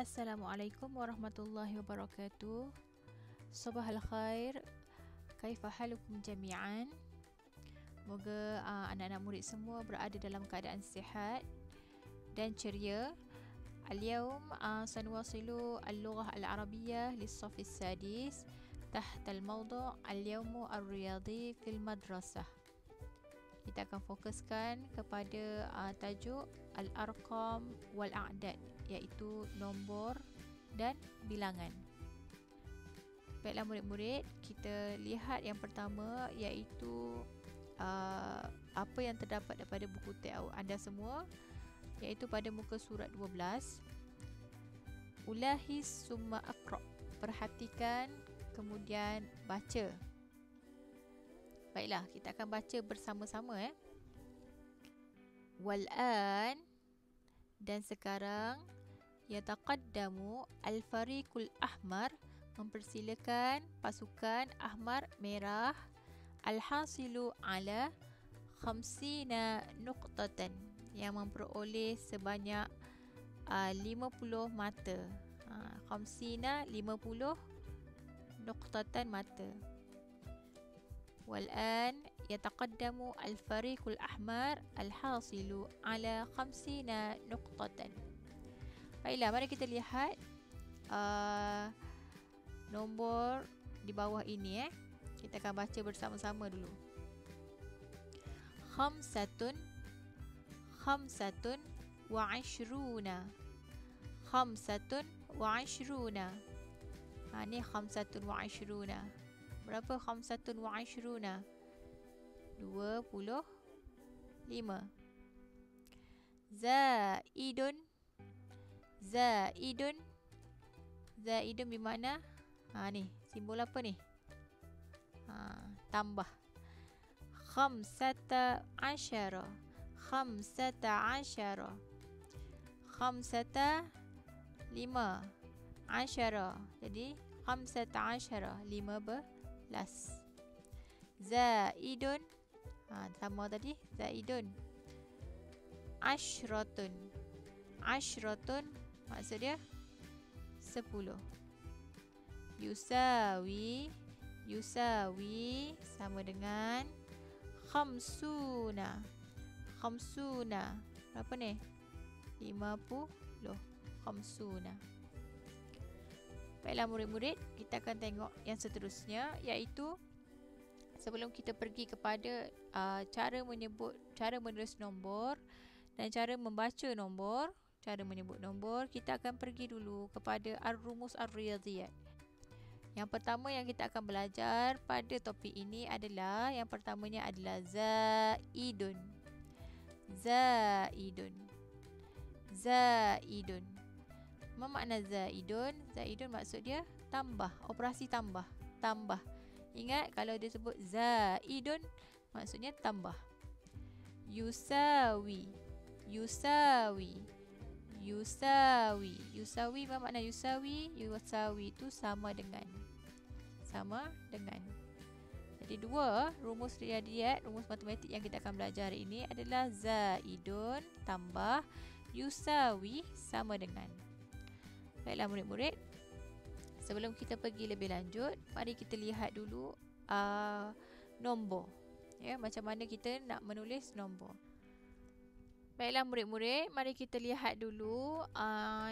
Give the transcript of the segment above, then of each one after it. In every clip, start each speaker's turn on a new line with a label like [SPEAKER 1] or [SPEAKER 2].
[SPEAKER 1] Assalamualaikum warahmatullahi wabarakatuh. Sabahal khair. Kaifa halukum jami'an? Moga anak-anak murid semua berada dalam keadaan sihat dan ceria. Al-yawm sanuwasilu al-lughah al-arabiyyah lis-saff as-sadis tahta al-mawdu' al-yawmu ar-riyadi fil madrasah. Kita akan fokuskan kepada tajuk al-arqam wal-a'dad, iaitu nombor dan bilangan. Baiklah murid-murid, kita lihat yang pertama iaitu apa yang terdapat daripada buku teks anda semua, iaitu pada muka surat 12. Ulahis summa aqra'. Perhatikan kemudian baca. Baiklah, kita akan baca bersama-sama Wal'an, dan sekarang yataqaddamu al-fariqul ahmar, mempersilakan pasukan ahmar merah, al-hasilu ala 50 nuqtatan, yang memperoleh sebanyak 50 mata. 50 nuqtatan mata. والآن يتقدم الفريق الأحمر الحاصل على 50 نقطة. Baiklah, mari kita lihat nombor di bawah ini. Kita akan baca bersama-sama dulu. Khamsatun wa ashruna. Khamsatun wa ashruna. Ini khamsatun wa ashruna. Berapa khamsatun wa ashruna? 25. Zaidun. Zaidun bermakna ni simbol apa ni? Tambah. Khamsata asyara. Khamsata asyara. Khamsata 5. Asyara. Jadi khamsata asyara 15. Zaidun, sama tadi, zaidun. Ashratun. Ashratun maksud dia 10. Yusawi. Yusawi sama dengan khamsuna. Khamsuna berapa ni? 50. Khamsuna. Baiklah murid-murid, kita akan tengok yang seterusnya, iaitu sebelum kita pergi kepada cara menulis nombor dan cara membaca nombor, cara menyebut nombor, kita akan pergi dulu kepada ar-rumus ar-riyadhiyat. Yang pertama yang kita akan belajar pada topik ini adalah, yang pertamanya adalah zaidun. Zaidun. Zaidun. Apa makna zaidun? Zaidun maksud dia tambah, operasi tambah. Tambah. Ingat, kalau dia sebut zaidun, maksudnya tambah. Yusawi. Yusawi. Yusawi. Yusawi apa makna yusawi? Yusawi itu sama dengan. Sama dengan. Jadi dua rumus riyadiyat, rumus matematik yang kita akan belajar hari ini adalah zaidun tambah, yusawi sama dengan. Baiklah murid-murid, sebelum kita pergi lebih lanjut, mari kita lihat dulu nombor. Macam mana kita nak menulis nombor. Baiklah murid-murid, mari kita lihat dulu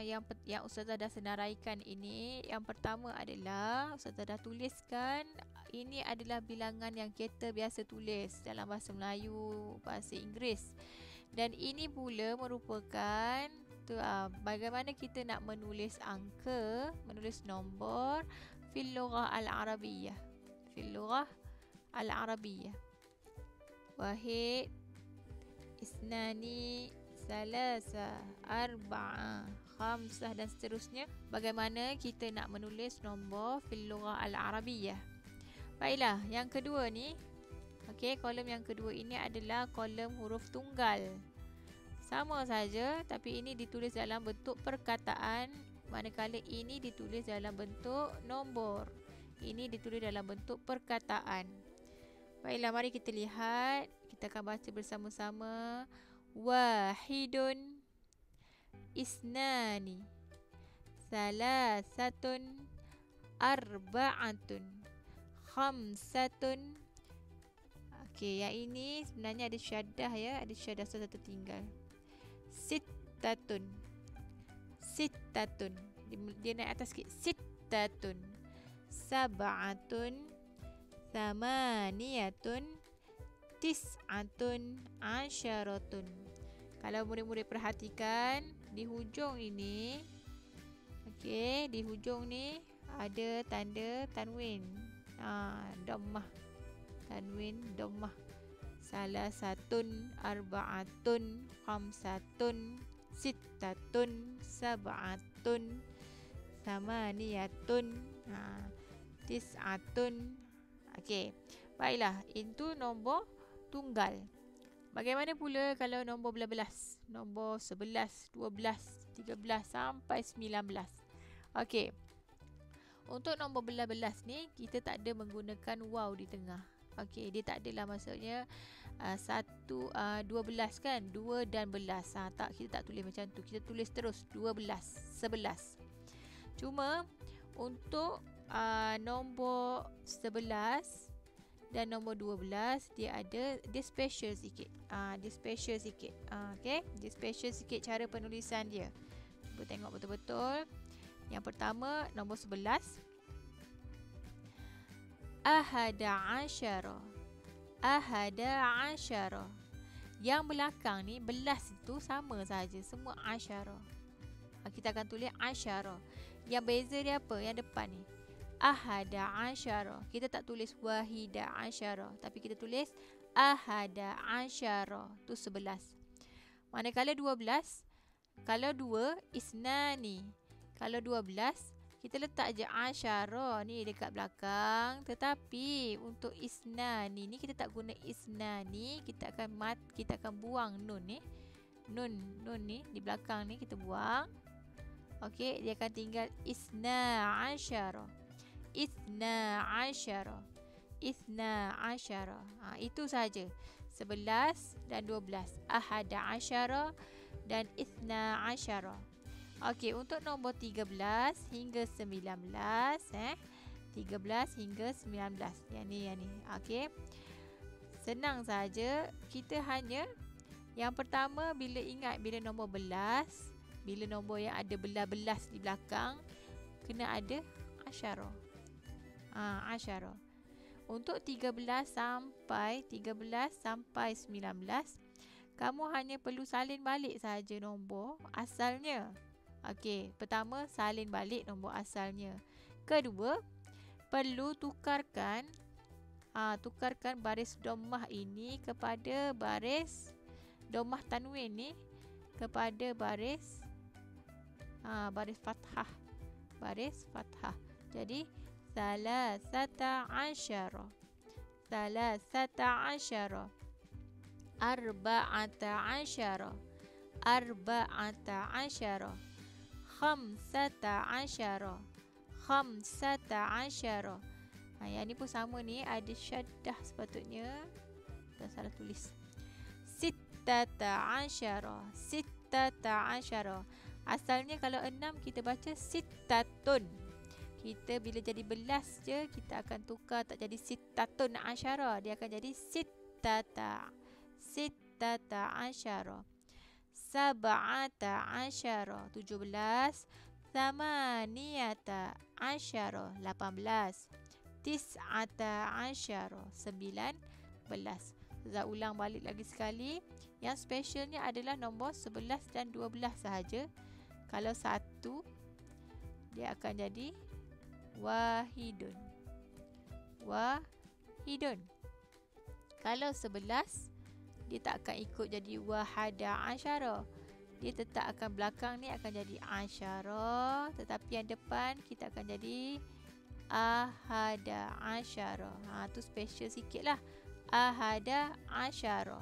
[SPEAKER 1] yang Ustazah dah senaraikan ini. Yang pertama adalah Ustazah dah tuliskan, ini adalah bilangan yang kita biasa tulis dalam bahasa Melayu, bahasa Inggeris. Dan ini pula merupakan bagaimana kita nak menulis angka, menulis nombor fil lughah al-arabiyyah. Fil lughah al-arabiyyah. Wahid, isnani, salasa, arba'a, khamsah dan seterusnya. Bagaimana kita nak menulis nombor fil lughah al-arabiyyah. Baiklah, yang kedua ni, kolom yang kedua ini adalah kolom huruf tunggal. Sama saja, tapi ini ditulis dalam bentuk perkataan, manakala ini ditulis dalam bentuk nombor. Ini ditulis dalam bentuk perkataan. Baiklah, mari kita lihat. Kita akan baca bersama-sama. Wahidun, isnani, Salasatun. Arba'atun. Khamsatun. Okey, yang ini sebenarnya ada syaddah ya. Ada syaddah satu tertinggal. Sittatun. Sittatun. Dia naik atas sikit. Sittatun. Sab'atun. Thamaniyatun. Tis'atun. Asyaratun. Kalau murid-murid perhatikan di hujung ini, okey, di hujung ni ada tanda tanwin. Dhammah. Tanwin dhammah. Salasatun, arba'atun, khamsatun, sittatun, sab'atun, thamaniyatun, tis'atun. Okey. Baiklah, itu nombor tunggal. Bagaimana pula kalau nombor belas-belas? Nombor 11, 12, 13 sampai 19. Okey. Untuk nombor belas-belas ni, kita tak ada menggunakan waw di tengah. Okey, dia tak adalah maksudnya 12 kan? 2 dan belas. Tak, kita tak tulis macam tu. Kita tulis terus 12, 11. Cuma untuk nombor 11 dan nombor 12 dia special sikit. Dia special sikit. Okey, dia special sikit cara penulisan dia. Cuba tengok betul-betul. Yang pertama, nombor 11. Ahada asyara. Ahada asyara. Yang belakang ni, belas itu sama saja. Semua asyara. Kita akan tulis asyara. Yang beza dia apa? Yang depan ni. Ahada asyara. Kita tak tulis wahida asyara. Tapi kita tulis ahada asyara. Tu 11. Manakala 12. Kalau 2, isnani. Kalau 12, kita letak je asyara ni dekat belakang. Tetapi untuk isnani ni kita tak guna isnani. Kita akan buang nun ni. Nun ni di belakang ni kita buang. Okey, dia akan tinggal isna asyara. Isna asyara. Isna asyara. Itu saja. 11 dan 12. Ahada asyara dan isna asyara. Okey, untuk nombor 13 hingga 19, 13 hingga 19. Yang ni. Okey. Senang saja, kita hanya yang pertama bila ingat bila nombor belas, bila nombor yang ada belas-belas di belakang, kena ada asyara. Asyara. Untuk 13 sampai 19, kamu hanya perlu salin balik saja nombor asalnya. Okey, pertama salin balik nombor asalnya. Kedua, perlu tukarkan baris dhammah ini kepada baris dhammah tanwin ni kepada baris fathah. Baris fathah. Jadi salasata asyara. Salasata asyara. Arba'ata asyara. Arba'ata asyara. Khamsata asyara. Khamsata asyara. Yang ni pun sama ni, ada syaddah sepatutnya. Dah salah tulis. Sittata asyara. Sittata asyara. Asalnya kalau 6 kita baca sittatun. Kita bila jadi belas je, kita akan tukar tak jadi sittatun asyara. Dia akan jadi sittata. Sittata asyara. Sab'ata asyara. 17. Thamaniyata asyara. 18. Tis'ata asyara. 19. Saya ulang balik lagi sekali. Yang specialnya adalah nombor 11 dan 12 sahaja. Kalau 1, dia akan jadi wahidun. Wahidun. Kalau 11, dia tak akan ikut jadi wahada asyara. Dia tetap akan belakang ni akan jadi asyara. Tetapi yang depan kita akan jadi ahada asyara. Tu special sikit lah. Ahada asyara.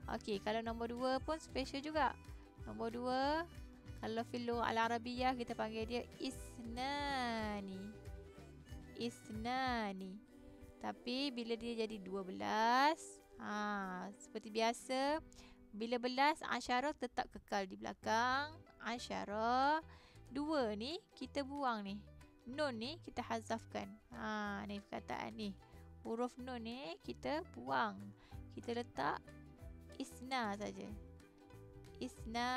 [SPEAKER 1] Okey, kalau nombor 2 pun special juga. Nombor 2, kalau fil al-arabiyah kita panggil dia isnani. Isnani. Tapi bila dia jadi 12, seperti biasa, bila belas asyara tetap kekal di belakang. Asyara. 2 ni kita buang ni. Nun ni kita hazafkan. Ni perkataan ni. Huruf nun ni kita buang. Kita letak isna saja. Isna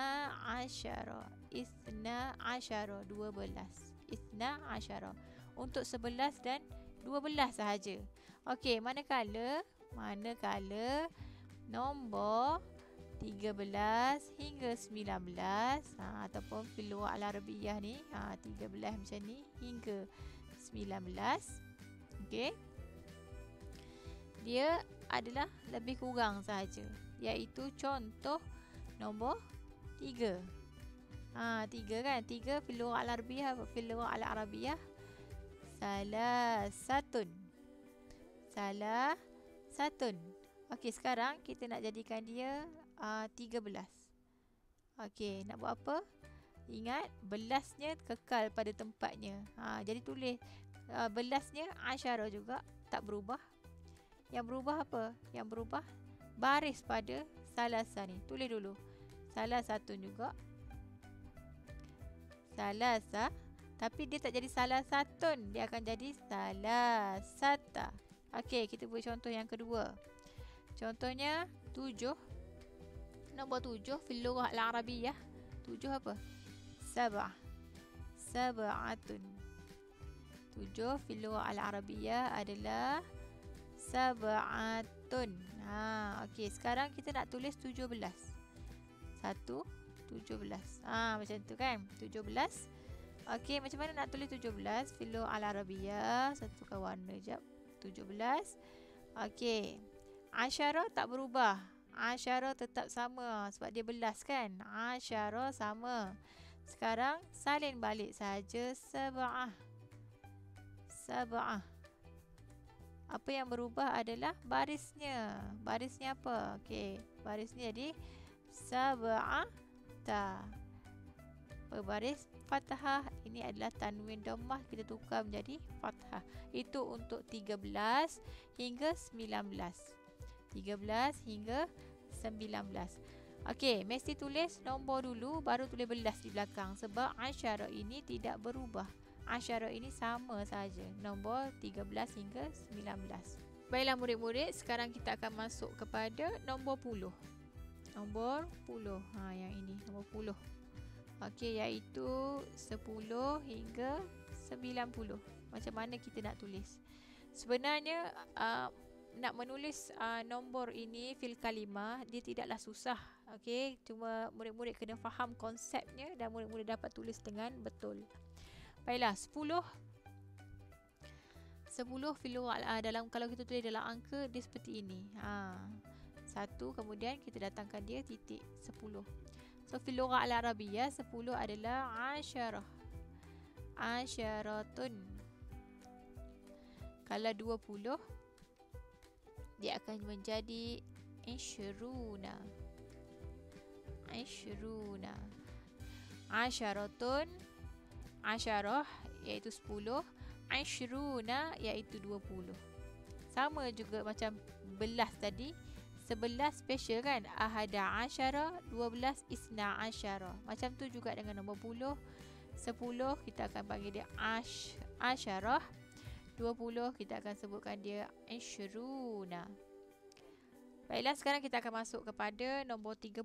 [SPEAKER 1] asyara. Isna asyara, 12. Isna asyara. Untuk 11 dan 12 sahaja. Okey, manakala nombor 13 hingga 19 ataupun fil lugha al-arabiyah ni 13 macam ni hingga 19. Okey. Dia adalah lebih kurang sahaja, iaitu contoh nombor 3. 3 kan? 3 fil lugha al-arabiyah apa? Fil lugha al-arabiyah salasatun. Salasatun. Okey, sekarang kita nak jadikan dia 13. Okey, nak buat apa? Ingat, belasnya kekal pada tempatnya. Jadi tulis belasnya asyara juga, tak berubah. Yang berubah apa? Yang berubah baris pada salasa ni. Tulis dulu. Salasatun juga. Salasa. Tapi dia tak jadi salasatun. Dia akan jadi salasata. Okey, kita buat contoh yang kedua. Contohnya 7. Nombor 7 fil lughah al-arabiyah. 7 apa? Sab'atun. 7 fil lughah al-arabiyah adalah sab'atun. Okey, sekarang kita nak tulis 17. 17. Macam tu kan? 17. Okey, macam mana nak tulis 17 fil lughah al-arabiyah? Satukan warna jap. 17. Okey. Asyara tak berubah. Asyara tetap sama sebab dia belas kan. Asyara sama. Sekarang salin balik saja sab'ah. Apa yang berubah adalah barisnya. Barisnya apa? Okey, barisnya jadi sab'ata. Berbaris fathah. Ini adalah tanwin dhammah, kita tukar menjadi fathah. Itu untuk 13 hingga 19. 13 hingga 19. Okey, mesti tulis nombor dulu baru tulis belas di belakang sebab asyara ini tidak berubah. Asyara ini sama saja, nombor 13 hingga 19. Baiklah murid-murid, sekarang kita akan masuk kepada nombor 10. Nombor 10. Yang ini nombor 10. Okey, iaitu 10 hingga 90. Macam mana kita nak tulis? Sebenarnya nak menulis nombor ini fil kalimah dia tidaklah susah. Okey, cuma murid-murid kena faham konsepnya dan murid-murid dapat tulis dengan betul. Baiklah, 10 fil lugha dalam, kalau kita tulis dalam angka dia seperti ini. 1 kemudian kita datangkan dia titik 10. So fil lugha al-arabiyah 10 adalah asyarah. Asyaratun. Kalau 20 dia akan menjadi ishruna. Asyaratun, asyarah iaitu 10, ishruna iaitu 20. Sama juga macam belas tadi. 11 special kan? Ahada asyara, 12 isna asyara. Macam tu juga dengan nombor 10. 10 kita akan panggil dia asyarah. 20 kita akan sebutkan dia ishruna. Baiklah, sekarang kita akan masuk kepada nombor 30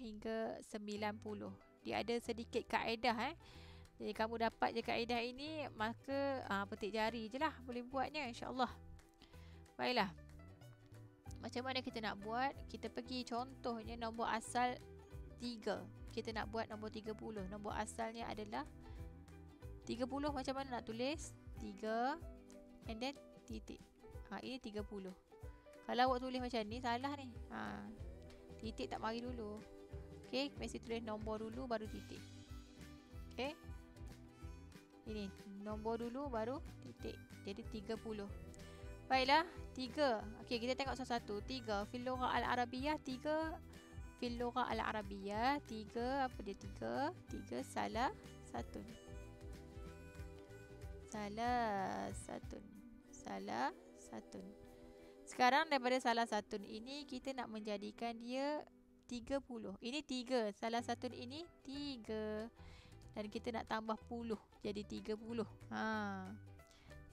[SPEAKER 1] hingga 90. Dia ada sedikit kaedah Jadi kamu dapat je kaedah ini, maka petik jari je lah boleh buatnya, insya-Allah. Baiklah. Macam mana kita nak buat? Kita pergi contohnya nombor asal 3. Kita nak buat nombor 30. Nombor asalnya adalah 30. Macam mana nak tulis? 3 and then titik. Ini 30. Kalau awak tulis macam ni salah ni. Titik tak mari dulu. Okey, mesti tulis nombor dulu baru titik. Okey. Ini nombor dulu baru titik. Jadi 30. Baiklah, 3. Okey, kita tengok satu-satu. 3 fil lugha al-arabiyah, 3 fil lugha al-arabiyah, 3 apa dia 3? 3 salah satu. Salah satu. Sekarang daripada salah satu ini kita nak menjadikan dia 30. Ini 3, salah satu ini 3. dan kita nak tambah puluh jadi 30.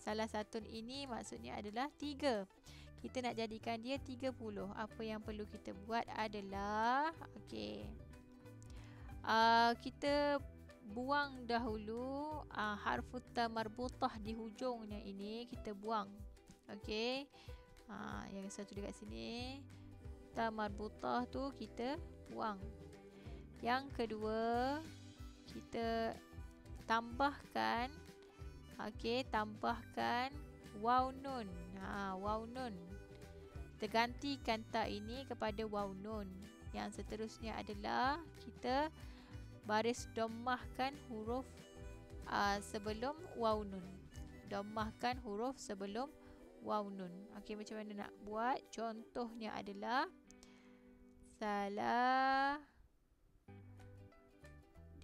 [SPEAKER 1] Salah satu ini maksudnya adalah 3. Kita nak jadikan dia 30. Apa yang perlu kita buat adalah kita buang dahulu harfut ta marbutah di hujungnya ini, kita buang. Yang satu dekat sini ta marbutah tu kita buang. Yang kedua kita tambahkan tambahkan waw nun. Waw nun. Kita gantikan ta ini kepada waw nun. Yang seterusnya adalah kita baris dhammahkan huruf sebelum waw nun. Dhammahkan huruf sebelum waw nun. Macam mana nak buat? Contohnya adalah salah.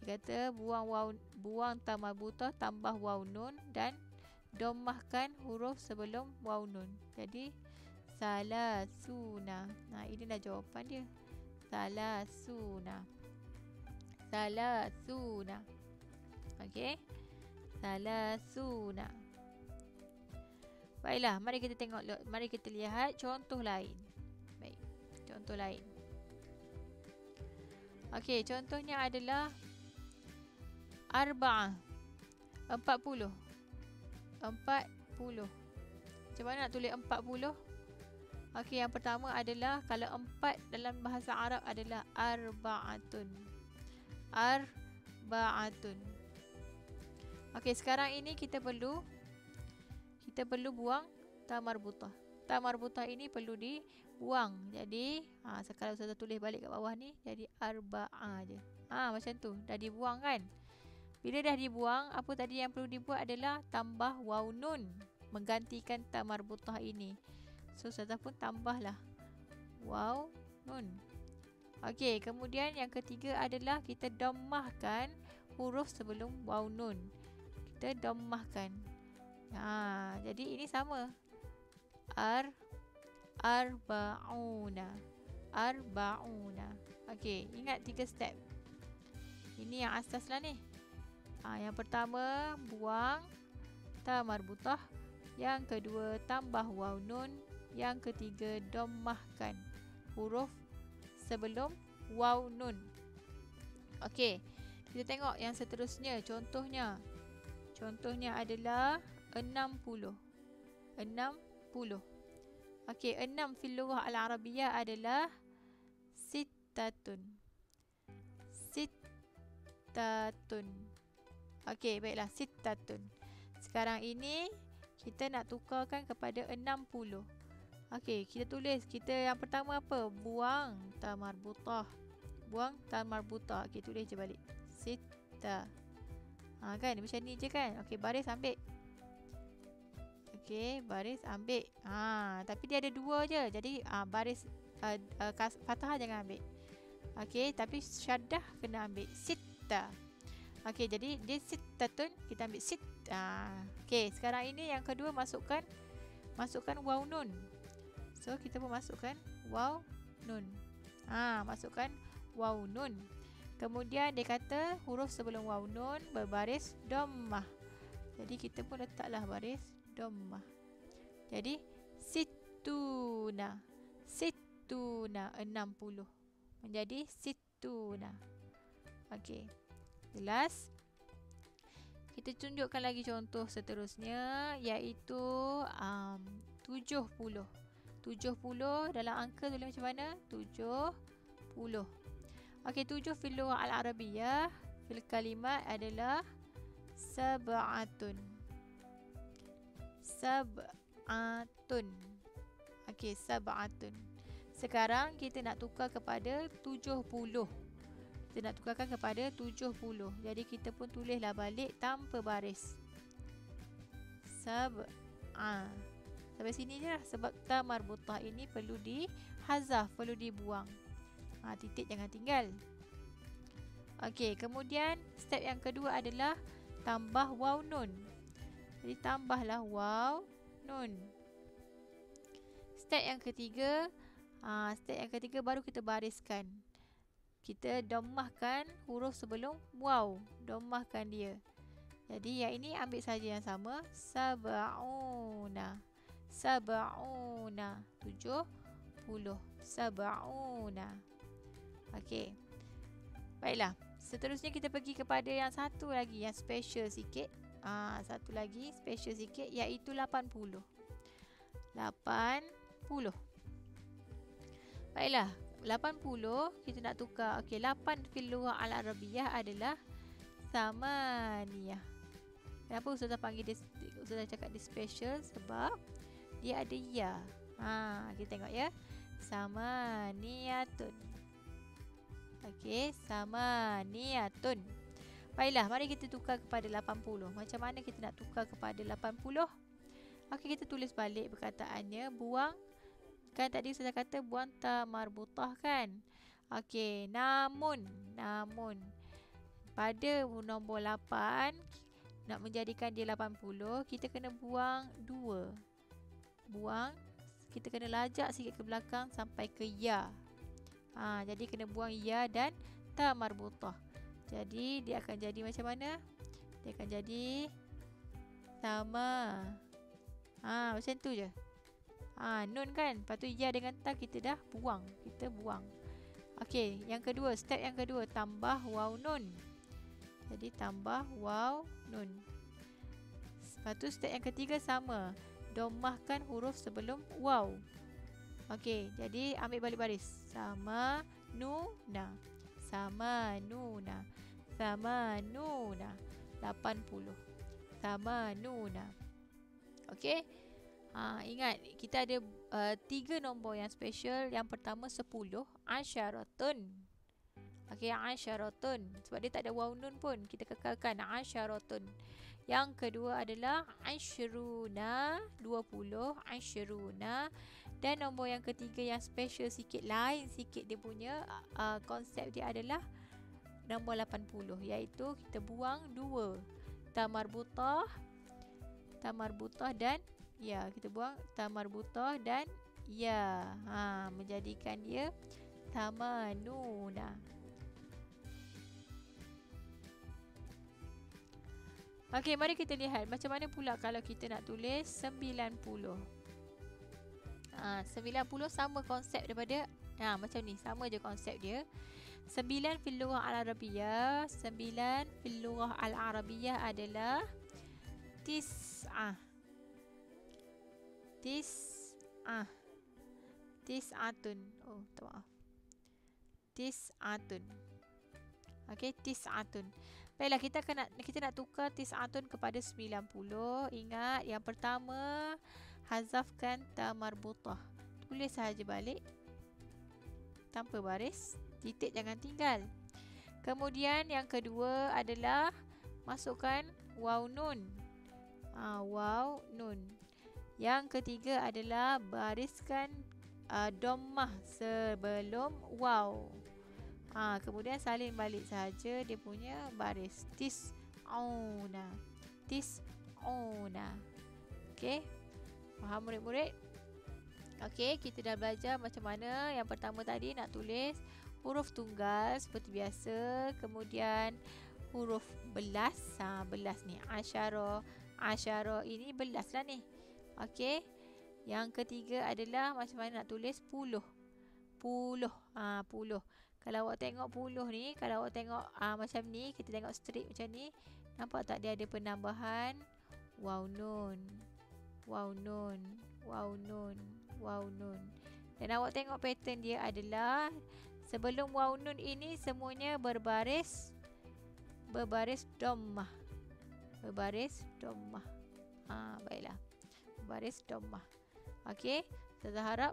[SPEAKER 1] Dia kata buang ta marbutah tambah waw nun dan dhammahkan huruf sebelum waw nun. Jadi salasuna. Inilah jawapan dia. Salasuna. Salasuna. Salasuna. Baiklah, mari kita tengok, mari kita lihat contoh lain. Baik, contoh lain. Contohnya adalah arba'ah. 40. 40. Macam mana nak tulis 40? Yang pertama adalah kalau 4 dalam bahasa Arab adalah arba'atun. Arba'atun. Sekarang ini kita perlu buang ta marbutah. Ta marbutah ini perlu dibuang. Jadi sekarang saya tulis balik kat bawah ni jadi arba'ah je. Macam tu. Dah dibuang kan? Bila dah dibuang, apa tadi yang perlu dibuat adalah tambah waw nun menggantikan ta marbutah ini. So Ustazah pun tambahlah waw nun. Kemudian yang ketiga adalah kita dhammahkan huruf sebelum waw nun. Kita dhammahkan. Jadi ini sama. Arba'una. Arba'una. Ingat 3 step. Ini yang asas lah ni. Yang pertama buang ta marbutah. Yang kedua tambah waw nun. Yang ketiga dhammahkan huruf sebelum waw nun. Kita tengok yang seterusnya. Contohnya adalah 60. 60. 6 fil lughah al-arabiyyah adalah sittatun. Sittatun. Baiklah, sittatun. Sekarang ini kita nak tukarkan kepada 60. Kita tulis. Kita yang pertama apa? Buang ta marbutah. Buang ta marbutah. Tulis je balik. Sitta. Kan macam ni je kan? Baris ambil. Baris ambil. Tapi dia ada 2 je. Jadi baris fathah jangan ambil. Tapi syaddah kena ambil. Sitta. Jadi dia sittatun, kita ambil sit. Sekarang ini yang kedua masukkan waw nun. So kita pun masukkan waw nun. Masukkan waw nun. Kemudian dia kata huruf sebelum waw nun berbaris dhammah. Jadi kita pun letaklah baris dhammah. Jadi sittuna. Sittuna 60 menjadi sittuna. Jelas? Kita tunjukkan lagi contoh seterusnya, iaitu 70. 70 dalam angka tulis macam mana? 70. 7 fil lughah al-arabiyyah fil kalimat adalah sab'atun. Sab'atun. Sab'atun. Sekarang kita nak tukar kepada 70. Kita nak tukarkan kepada 70. Jadi kita pun tulislah balik tanpa baris. Sab'a. Sampai sini je lah. Sebab ta marbutah ini perlu dihazaf, perlu dibuang. Titik jangan tinggal. Kemudian step yang kedua adalah tambah waw nun. Jadi tambahlah waw nun. Step yang ketiga baru kita bariskan. kita dhammahkan huruf sebelum waw. Dhammahkan dia. Jadi yang ini ambil saja yang sama. Sab'una. Sab'una. 70. Sab'una. Okey. Baiklah. Seterusnya kita pergi kepada yang satu lagi yang special sikit. Satu lagi special sikit iaitu 80. 80. Baiklah. 80 kita nak tukar. Okey, 8 fil lughah al-arabiyah adalah samaniyah. Kenapa Ustazah panggil dia, Ustazah cakap dia special? Sebab dia ada ya. Kita tengok ya. Samaniyatun. Okey, samaniyatun. Baiklah, mari kita tukar kepada 80. Macam mana kita nak tukar kepada 80? Okey, kita tulis balik perkataannya. Buang. Kan tadi saya kata buang ta marbutah kan? Okey, namun pada nombor 8 nak menjadikan dia 80, kita kena buang 2. Kita kena lajak sikit ke belakang sampai ke ya. Jadi kena buang ya dan ta marbutah. Jadi dia akan jadi macam mana? Dia akan jadi sama. Macam tu je. Nun kan. Lepas tu ya dengan ta kita dah buang. Kita buang. Okey, yang kedua, step yang kedua, tambah waw nun. Jadi tambah waw nun. Lepas tu step yang ketiga sama. Dhammahkan huruf sebelum waw. Okey, jadi ambil balik baris. Sama nuna. Sama nuna. Sama nuna. 80. Sama nuna. Okey. Ingat, kita ada 3 nombor yang special. Yang pertama 10, asyaratun. Okey, asyaratun. Sebab dia tak ada waw nun pun, kita kekalkan asyaratun. Yang kedua adalah asyruna, 20, asyruna. Dan nombor yang ketiga yang special sikit, lain sikit dia punya konsep dia adalah nombor 80, iaitu kita buang 2. Ta marbutah dan ya, kita buang ta marbutah dan ya. Menjadikan dia tamanuna. Okey, mari kita lihat macam mana pula kalau kita nak tulis 90. 90 sama konsep daripada macam ni, sama je konsep dia. 9 fil lughah al-arabiyah. 9 fil lughah al-arabiyah adalah tis'ah. Tis'atun. Oh, maaf. Tis'atun. Okey, tis'atun. Baiklah, kita nak tukar tis'atun kepada 90. Ingat, yang pertama hazafkan ta marbutah. Tulis sahaja balik tanpa baris, titik jangan tinggal. Kemudian yang kedua adalah masukkan waw nun. Waw nun. Yang ketiga adalah bariskan dhammah sebelum waw. Kemudian salin balik saja dia punya baris. Tis'una. Tis'una. Okey. Faham murid-murid? Okey, kita dah belajar macam mana. Yang pertama tadi nak tulis huruf tunggal seperti biasa. Kemudian huruf belas. Belas ni. Asyara ini belas lah ni. Okey. Yang ketiga adalah macam mana nak tulis puluh. Puluh. Kalau awak tengok puluh ni, kalau awak tengok macam ni, kita tengok strip macam ni, nampak tak dia ada penambahan waw nun. Waw nun. Waw nun. Waw nun. Dan awak tengok pattern dia adalah sebelum waw nun ini semuanya berbaris dhammah. Berbaris dhammah. Baiklah. Berbaris dhammah. Okey, saya harap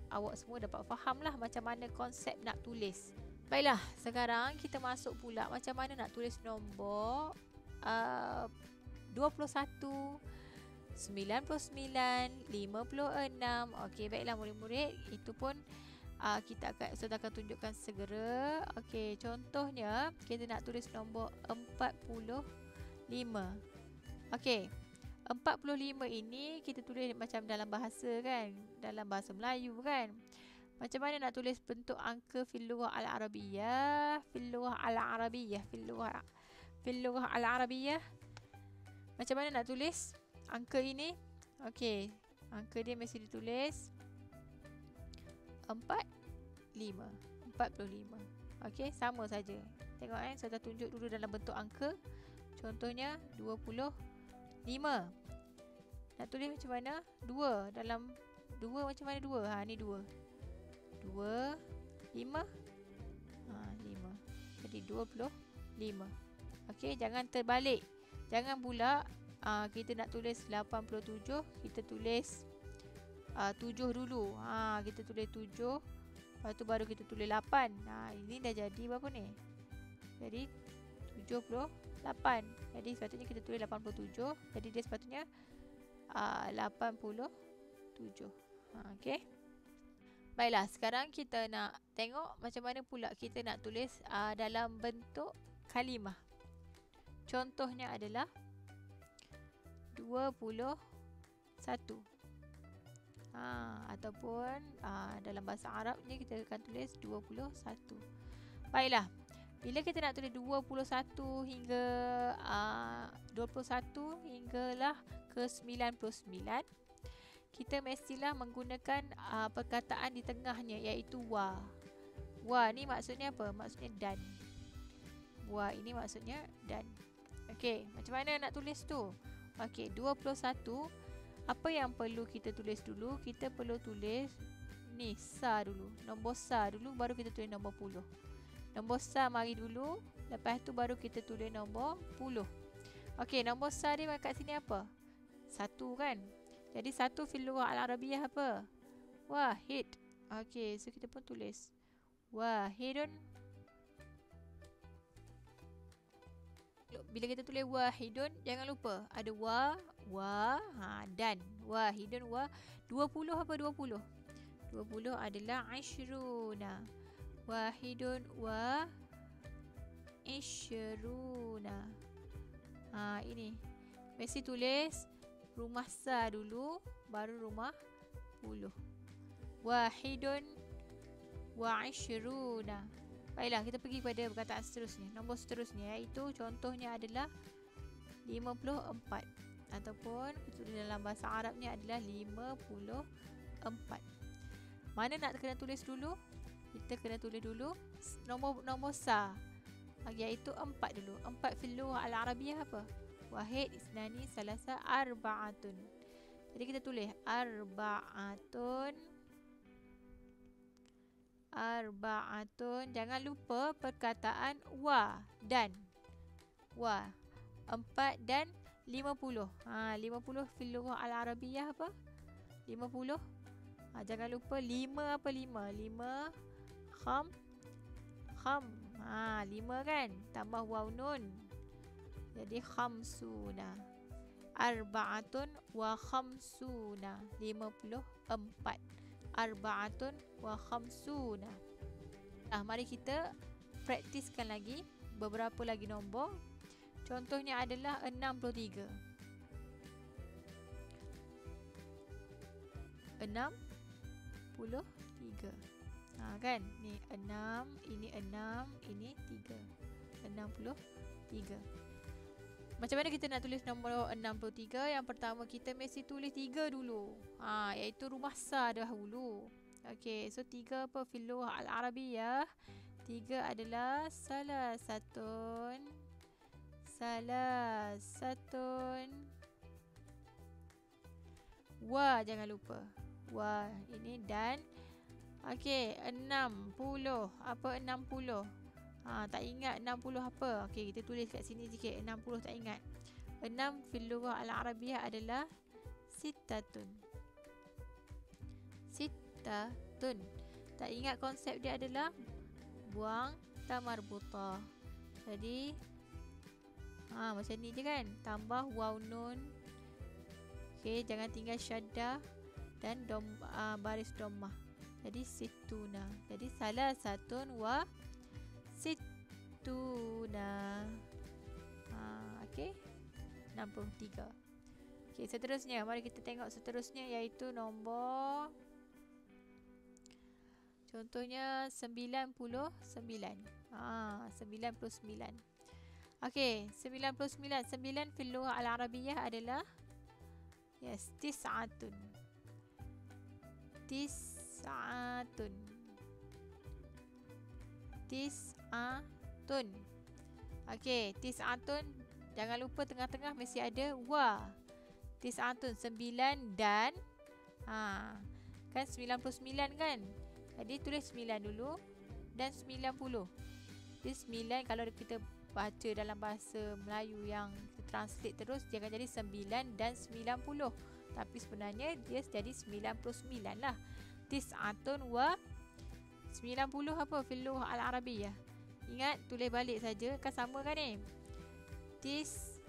[SPEAKER 1] awak semua dapat faham lah macam mana konsep nak tulis. Baiklah, sekarang kita masuk pula macam mana nak tulis nombor 21, 99, 56. Okey, baiklah murid-murid, itu pun Ustaz akan tunjukkan segera. Okey, contohnya kita nak tulis nombor 45. Okey, 45 ini kita tulis macam dalam bahasa kan, dalam bahasa Melayu kan. Macam mana nak tulis bentuk angka fil lughah al-arabiyah? Fil lughah al-arabiyah. Fil lughah al-arabiyah. Macam mana nak tulis angka ini? Okey, angka dia mesti ditulis 45. Okey, sama saja. Tengok saya dah tunjuk dulu dalam bentuk angka. Contohnya 25. Nak tulis macam mana? 2 dalam 2 macam mana 2? Ha, ni 2. 2 5. Ha, 5. Jadi 25. Okey, jangan terbalik. Jangan pula kita nak tulis 87, kita tulis 7 dulu. Kita tulis 7. Lepas tu baru kita tulis 8. Ini dah jadi berapa ni? Jadi 78. Jadi sepatutnya kita tulis 87. Jadi dia sepatutnya 87. Okey. Baiklah, sekarang kita nak tengok macam mana pula kita nak tulis dalam bentuk kalimah. Contohnya adalah 21. Ataupun dalam bahasa Arab ni kita akan tulis 21. Baiklah, bila kita nak tulis 21 hingga 21 hinggalah ke 99, kita mestilah menggunakan perkataan di tengahnya, iaitu wa. Wa ni maksudnya apa? Maksudnya dan. Wa ini maksudnya dan. Okey, macam mana nak tulis tu? Okey, 21. Apa yang perlu kita tulis dulu? Kita perlu tulis ni sa dulu. Nombor sa dulu, baru kita tulis nombor 10. Nombor sa mari dulu, lepas tu baru kita tulis nombor 10. Okey, nombor sa dia kat sini apa? 1 kan? Jadi 1 fil lughah al-arabiyah apa? Wahid. Okey, so kita pun tulis wahidun. Bila kita tulis wahidun, jangan lupa ada dan. Wahidun wa. 20 apa 20? 20 adalah ashruna. Wahidun wa ishruna. Ini mesti tulis rumah sa dulu, baru rumah 10. Wahidun wa ishruna. Baiklah, kita pergi kepada perkataan seterusnya. Nombor seterusnya iaitu contohnya adalah 54. Ataupun kita tulis dalam bahasa Arabnya adalah 54. Mana nak kena tulis dulu? Kita kena tulis dulu nombor sa, iaitu 4 dulu. 4 fil lughah al-arabiyah apa? Wahid, isnani, salasa, arba'atun. Jadi kita tulis arba'atun. Jangan lupa perkataan wa dan. Wa 4 dan 50. 50 fil lughah al-arabiyah apa? 50. Jangan lupa 5 apa 5? 5 kham. 5 kan? Tambah waw nun. Jadi khamsuna. Arba'atun wa khamsuna. 54. Arba'atun wa khamsuna. Mari kita praktiskan lagi beberapa lagi nombor. Contohnya adalah 63. 63. Kan? Ni 6, ini 6, ini 3. 63. Macam mana kita nak tulis nombor 63? Yang pertama kita mesti tulis 3 dulu. Iaitu rumah sa dahulu. Okey, so 3 apa fil lughah al-arabiyah? 3 adalah salasatun. Wa jangan lupa. Wa ini dan. Okey, 60. Apa 60? Tak ingat 60 apa. Okey, kita tulis kat sini sikit. 60 tak ingat. 6 fil lughah al-arabiyah adalah sittatun. Tak ingat konsep dia adalah buang ta marbutah. Jadi macam ni je kan. Tambah waw nun. Okey, jangan tinggal syaddah dan baris dhammah. Jadi situna. Jadi salasatun wa situna. Okey. 63. Okey, seterusnya mari kita tengok seterusnya iaitu nombor Contohnya 99. 99. Okey, 99. 9 fil lughah al-arabiyyah adalah tis'atun. Tis'atun. Okey, tis'atun, jangan lupa tengah-tengah mesti ada wa. Tis'atun 9 dan kan 99 kan. Jadi tulis 9 dulu dan 90. Dia 9 kalau kita baca dalam bahasa Melayu yang kita translate terus, dia akan jadi 9 dan 90. Tapi sebenarnya dia jadi 99 lah. Tis'atun wa 90 apa? Fil lughah al-arabiyyah. Ingat, tulis balik saja. Kan sama kan ni? Tis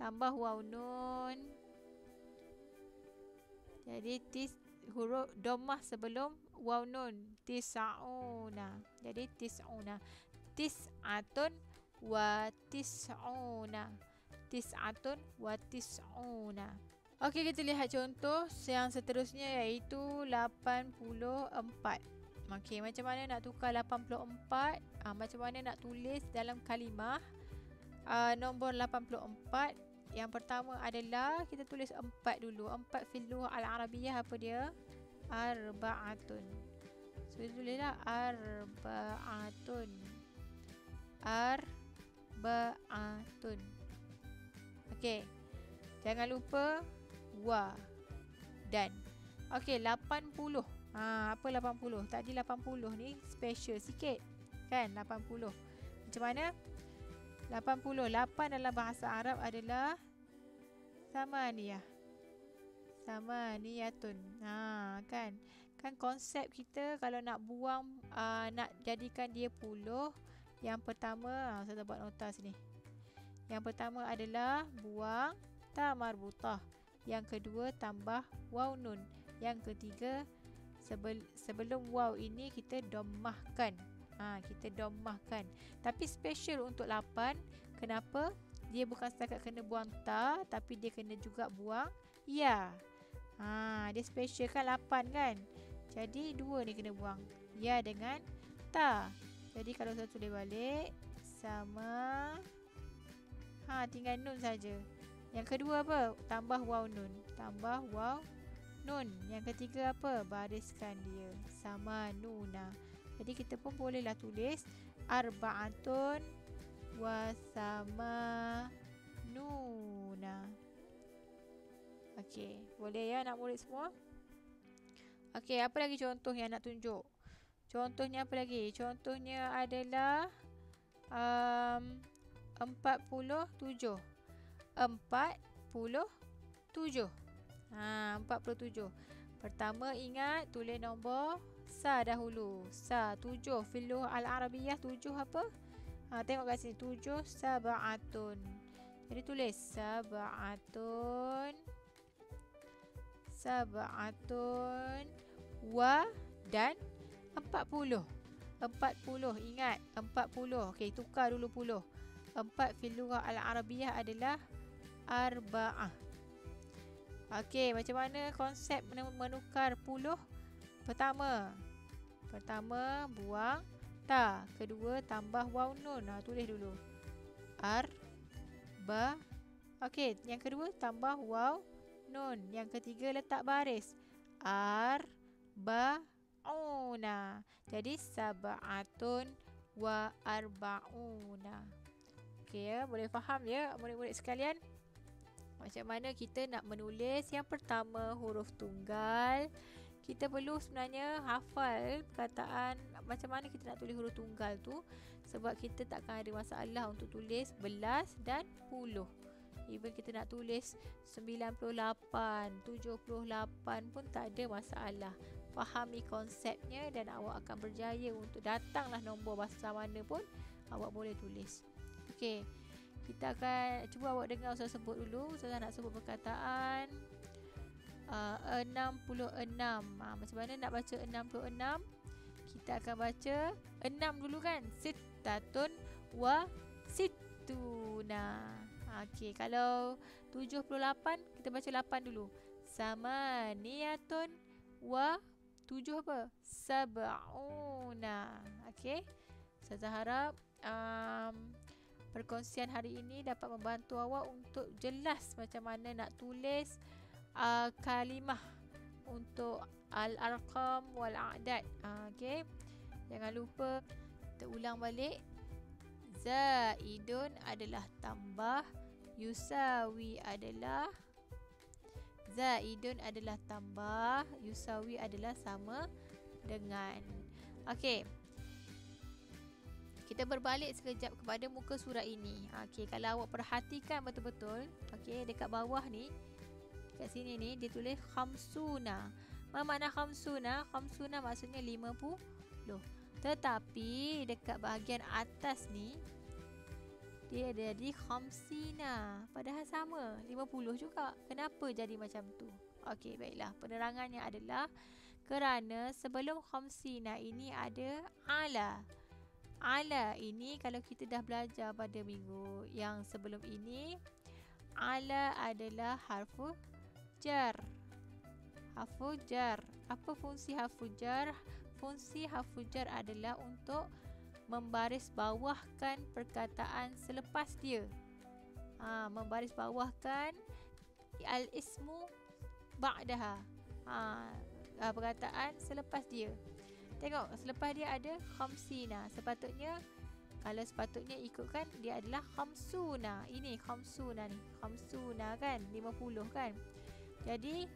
[SPEAKER 1] tambah waw nun. Jadi tis huruf dhammah sebelum waw nun. Tis'una. Jadi tis'una. Tis'atun wa tis'una. Tis'atun wa tis'una. Okey, kita lihat contoh yang seterusnya iaitu 84. Okey, macam mana nak tukar 84? Macam mana nak tulis dalam kalimah nombor 84? Yang pertama adalah kita tulis 4 dulu. 4 fil lughah al-arabiyyah apa dia? Arba'atun. So kita tulislah arba'atun. Arba'atun. Okey. Jangan lupa wa dan. Okey, 80. Apa 80? Tadi 80 ni special sikit. Kan 80. Macam mana? 80. 8 dalam bahasa Arab adalah samaniyah. Samaniyatun. Kan? Kan konsep kita kalau nak buang, nak jadikan dia puluh, yang pertama, saya buat nota sini. Yang pertama adalah buang ta marbutah. Yang kedua tambah waw nun. Yang ketiga sebelum waw ini kita dhammahkan. Kita dhammahkan. Tapi special untuk 8. Kenapa? Dia bukan setakat kena buang ta, tapi dia kena juga buang ya. Dia special kan 8 kan. Jadi 2 ni kena buang. Ya dengan ta. Jadi kalau saya tulis balik sama, tinggal nun saja. Yang kedua apa? Tambah waw nun. Tambah waw nun. Yang ketiga apa? Bariskan dia. Sama nuna. Jadi kita pun bolehlah tulis arba'atun wa sama nuna. Okey, boleh ya nak murid semua? Okey, apa lagi contoh yang nak tunjuk? Contohnya apa lagi? Contohnya adalah 47. 47. 47. Pertama ingat tulis nombor sa dahulu. Sa 7 fil lughah al-arabiyyah 7 apa? Tengok kat sini 7 sab'atun. Jadi tulis sab'atun. Sab'atun wa dan 40. 40 ingat 40. Okey, tukar dulu puluh. 4 fil lughah al-arabiyyah adalah arba'ah. Okey, macam mana konsep menukar puluh? Pertama buang ta. Kedua tambah waw nun. Tulis dulu. Arba. Okey, yang kedua tambah waw nun. Yang ketiga letak baris. Arba'una. Jadi sab'atun wa arba'una. Okey ya, boleh faham ya murid-murid sekalian? Macam mana kita nak menulis yang pertama huruf tunggal. Kita perlu sebenarnya hafal perkataan macam mana kita nak tulis huruf tunggal tu. Sebab kita takkan ada masalah untuk tulis belas dan puluh. Even kita nak tulis 98, 78 pun tak ada masalah. Fahami konsepnya dan awak akan berjaya untuk datanglah nombor bahasa mana pun awak boleh tulis. Okey. Kita akan cuba awak dengar Ustaz sebut dulu. Ustaz nak sebut perkataan 66. Macam mana nak baca 66? Kita akan baca 6 dulu kan. Sittatun wa sittuna. Okey, kalau 78 kita baca 8 dulu. Samaniyatun wa 7 apa? Sab'una. Okey. Ustazah harap perkongsian hari ini dapat membantu awak untuk jelas macam mana nak tulis kalimah untuk al-arqam wal a'dad. Okey. Jangan lupa kita ulang balik. Zaidun adalah tambah, yusawi adalah Zaidun adalah tambah, yusawi adalah sama dengan. Okey. Kita berbalik sekejap kepada muka surat ini. Okey, kalau awak perhatikan betul-betul, okey, dekat bawah ni, kat sini ni dia tulis khamsuna. Apa makna khamsuna? Khamsuna maksudnya 50. Tetapi dekat bahagian atas ni dia jadi khamsina. Padahal sama, 50 juga. Kenapa jadi macam tu? Okey, baiklah. Penerangannya adalah kerana sebelum khamsina ini ada ala. Ala ini kalau kita dah belajar pada minggu yang sebelum ini, ala adalah harfu jar. Harfu jar. Apa fungsi harfu jar? Fungsi harfu jar adalah untuk membaris bawahkan perkataan selepas dia. Membaris bawahkan al-ismu ba'daha. Perkataan selepas dia. Tengok, selepas dia ada khamsina. Kalau sepatutnya ikutkan, dia adalah khamsuna. Ini khamsuna ni. Khamsuna kan? 50 kan? Jadi,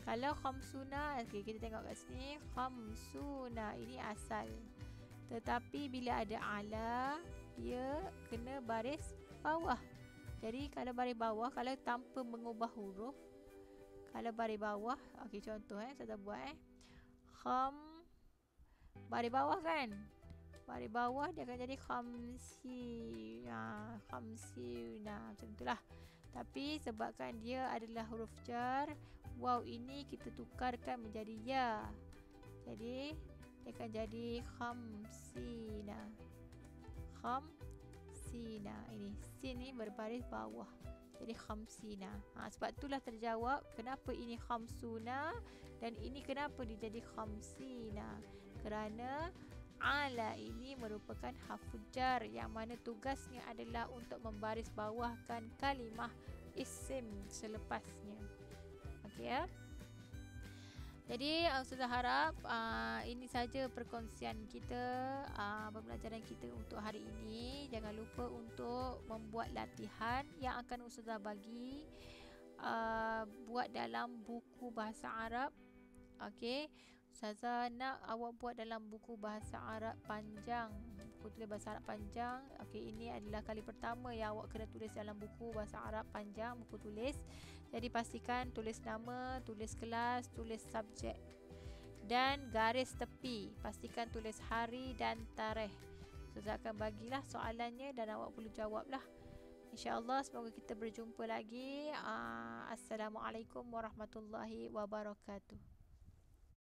[SPEAKER 1] kalau khamsuna, okay, kita tengok kat sini. Khamsuna, ini asal. Tetapi bila ada ala, dia kena baris bawah. Jadi kalau baris bawah, kalau tanpa mengubah huruf, kalau baris bawah, okey, contoh saya dah buat baris bawah kan, baris bawah dia akan jadi khamsina, macam itulah. Tapi sebabkan dia adalah huruf jar, waw ini kita tukarkan menjadi ya. Jadi dia akan jadi khamsina. Khamsina. Ini sin ni berbaris bawah. Jadi khamsina. Sebab itulah terjawab kenapa ini khamsuna dan ini kenapa dia jadi khamsina. Kerana ala ini merupakan harfu jar yang mana tugasnya adalah untuk membaris bawahkan kalimah isim selepasnya. Okey ya. Jadi Ustazah harap ini saja perkongsian kita, pembelajaran kita untuk hari ini. Jangan lupa untuk membuat latihan yang akan Ustazah bagi, buat dalam buku bahasa Arab. Okey, Ustazah nak awak buat dalam buku bahasa Arab panjang, buku tulis bahasa Arab panjang. Okey, ini adalah kali pertama yang awak kena tulis dalam buku bahasa Arab panjang, buku tulis. Jadi pastikan tulis nama, tulis kelas, tulis subjek dan garis tepi. Pastikan tulis hari dan tarikh. Ustazah akan bagilah soalannya dan awak perlu jawablah. InsyaAllah semoga kita berjumpa lagi. Assalamualaikum warahmatullahi wabarakatuh.